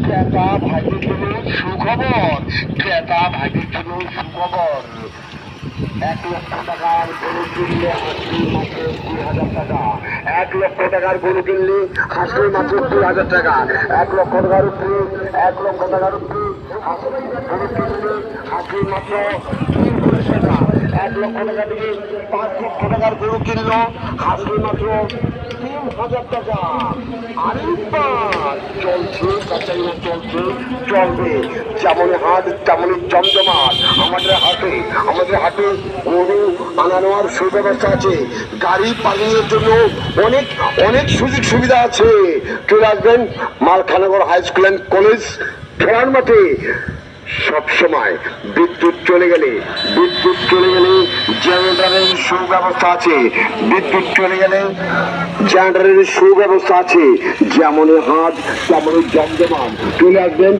ক্রেতা ভাইদের জন্য সুখবর, ক্রেতা ভাইদের জন্য সুখবর। 1 লক্ষ টাকার গরু কিনলে হাসিল মাত্র 2,000 টাকা। 1 লক্ষ টাকার গরু কিনলে হাসিল মাত্র 2,000 টাকা। 1 লক্ষ টাকার উপরে 1 লক্ষ টাকার উপরে গরু কিনলে হাসিল মাত্র 3,000 টাকা। 1 লক্ষ টাকা থেকে 5 লক্ষ টাকার গরু কিনলো হাসিল মাত্র 3,000 টাকা। আরে চলছে কাচাইনা, চলছে চলবে। যেমন হাট তেমনই জমজমাট আমাদের হাটে গরু আনানোর সুব্যবস্থা আছে। গাড়ি পার্কিংয়ের জন্য অনেক অনেক সুযোগ সুবিধা আছে। চলে আসবেন Malkhanagar high school and college খেলার মাঠে। সবসময় বিদ্যুৎ চলে গেলে জেনারেটরের সুব্যবস্থা আছে। বিদ্যুৎ চলে গেলে জেনারেটরের সুব্যবস্থা আছে। যেমনই হাট তেমনই জমজমাট। চলে আসবেন।